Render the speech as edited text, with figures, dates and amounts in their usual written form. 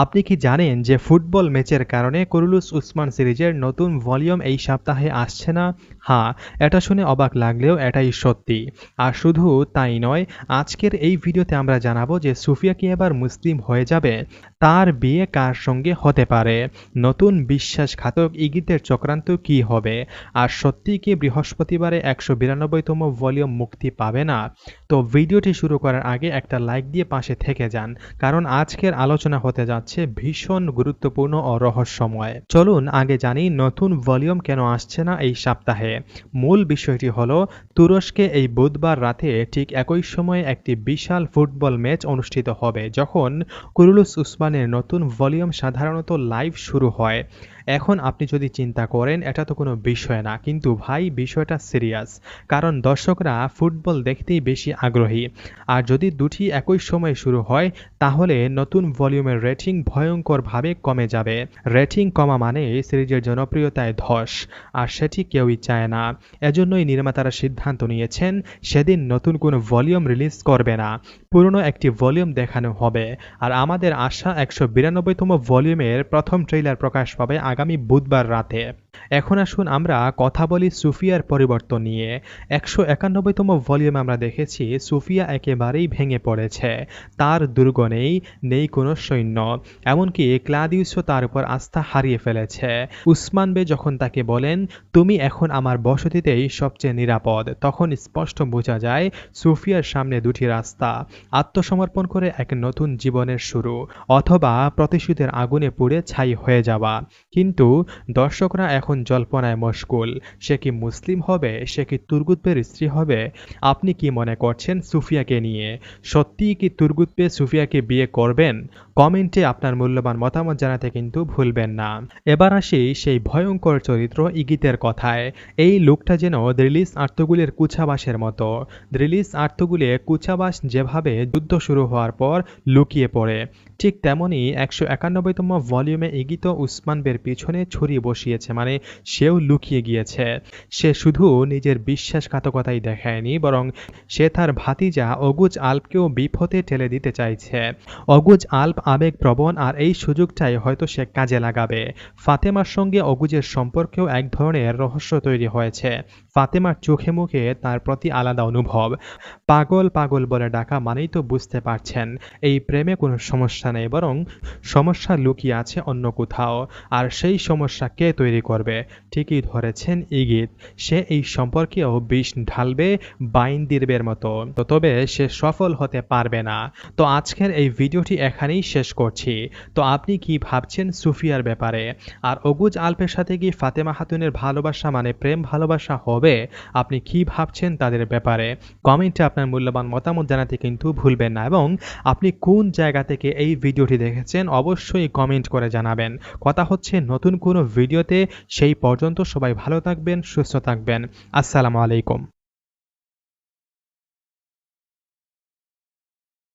আপনি কি জানেন যে ফুটবল ম্যাচের কারণে কুরুলুস উসমান সিরিজের নতুন ভলিউম এই সপ্তাহে আসছে না? হ্যাঁ, এটা শুনে অবাক লাগলেও এটাই সত্যি। আর শুধু তাই নয়, আজকের এই ভিডিওতে আমরা জানাবো যে সুফিয়া কি এবার মুসলিম হয়ে যাবে? তার বিয়ে কার সঙ্গে হতে পারে? নতুন বিশ্বাসঘাতক ইগিতের চক্রান্ত কি হবে? আর সত্যিই কি বৃহস্পতিবারে ১৯২তম ভলিউম মুক্তি পাবে না? তো ভিডিওটি শুরু করার আগে একটা লাইক দিয়ে পাশে থেকে যান, কারণ আজকের আলোচনা হতে যাচ্ছে ভীষণ গুরুত্বপূর্ণ ও রহস্যময়। চলুন আগে জানি নতুন ভলিউম কেন আসছে না এই সপ্তাহে। মূল বিষয়টি হলো, তুরস্কে এই বুধবার রাতে ঠিক একই সময়ে একটি বিশাল ফুটবল ম্যাচ অনুষ্ঠিত হবে যখন কুরুলুস উসমানের নতুন ভলিউম সাধারণত লাইভ শুরু হয়। এখন আপনি যদি চিন্তা করেন এটা তো কোনো বিষয় না, কিন্তু ভাই বিষয়টা সিরিয়াস, কারণ দর্শকরা ফুটবল দেখতেই বেশি আগ্রহী। আর যদি দুটি একই সময়ে শুরু হয় তাহলে নতুন ভলিউমের রেটিং ভয়ঙ্করভাবে কমে যাবে। রেটিং কমা মানে সিরিজের জনপ্রিয়তায় ধস, আর সেটি কেউই চায় না। এজন্যই নির্মাতারা সিদ্ধান্ত নিয়েছেন সেদিন নতুন কোনো ভলিউম রিলিজ করবে না, পুরনো একটি ভলিউম দেখানো হবে। আর আমাদের আশা ১৯২তম ভলিউমের প্রথম ট্রেইলার প্রকাশ পাবে আগামী বুধবার রাতে। এখন আসুন আমরা কথা বলি সুফিয়ার পরিবর্তন নিয়ে। ১৯১তম ভলিউমে আমরা দেখেছি সুফিয়া একেবারেই ভেঙে পড়েছে। তার দুর্গ নেই, নেই কোনো সৈন্য, এমনকি ক্লাদিউসও তার উপর আস্থা হারিয়ে ফেলেছে। উসমান বে যখন তাকে বলেন, তুমি এখন আমার বসতিতেই সবচেয়ে নিরাপদ, তখন স্পষ্ট বোঝা যায় সুফিয়ার সামনে দুটি রাস্তা: আত্মসমর্পণ করে এক নতুন জীবনের শুরু, অথবা প্রতিশোধের আগুনে পুড়ে ছাই হয়ে যাওয়া। কিন্তু দর্শকরা এখন জল্পনায় মশগুল। সে কি মুসলিম হবে? সে কি তুর্গুতবের স্ত্রী হবে? আপনি কি মনে করছেন সুফিয়াকে নিয়ে? সত্যিই কি তুর্গুতবে সুফিয়াকে বিয়ে করবেন? কমেন্টে আপনার মূল্যবান মতামত জানাতে কিন্তু ভুলবেন না। এবার আসি সেই ভয়ঙ্কর চরিত্র ইগিতের কথায়। এই লোকটা যেন দ্রিলিস আর্তুগুলের কুচাবাসের মতো। দ্রিলিস আর্তুগুলে কুচাবাস যেভাবে যুদ্ধ শুরু হওয়ার পর লুকিয়ে পড়ে, ঠিক তেমনই ১৯১তম ভলিউমে ইগিত উসমান বের পিছনে ছুরি বসিয়েছে, মানে সেও লুকিয়ে গিয়েছে। সে শুধু নিজের বিশ্বাসঘাতকতাই দেখায়নি, বরং সে তার ভাতিজা অগুজ আল্পকেও বিপথে ঠেলে দিতে চাইছে। অগুজ আল্প আবেগপ্রবণ, আর এই সুযোগটাই হয়তো সে কাজে লাগাবে। ফাতেমার সঙ্গে অগুজের সম্পর্কেও এক ধরনের রহস্য তৈরি হয়েছে। ফাতেমার চোখে মুখে তার প্রতি আলাদা অনুভব। পাগল পাগল বলে ডাকা মানেই তো বুঝতে পারছেন এই প্রেমে কোনো সমস্যা নেই, বরং সমস্যা লুকিয়ে আছে অন্য কোথাও। আর সেই সমস্যা কে তৈরি করবে? ঠিকই ধরেছেন, ইগিত। সে এই সম্পর্কেও বিষ ঢালবে বাইন্দিরবের মতো, তবে সে সফল হতে পারবে না। তো আজকের এই ভিডিওটি এখানেই শেষ করছি। তো আপনি কি ভাবছেন সুফিয়ার ব্যাপারে? আর অগুজ আল্পের সাথে কি ফাতেমা খাতুনের ভালোবাসা মানে প্রেম ভালোবাসা হবে? আপনি কি ভাবছেন তাদের ব্যাপারে? কমেন্টে আপনার মূল্যবান মতামত জানাতে কিন্তু ভুলবেন না, এবং আপনি কোন জায়গা থেকে এই ভিডিওটি দেখেছেন অবশ্যই কমেন্ট করে জানাবেন। কথা হচ্ছে নতুন কোনো ভিডিওতে। সেই পর্যন্ত সবাই ভালো থাকবেন, সুস্থ থাকবেন। আসসালামু আলাইকুম।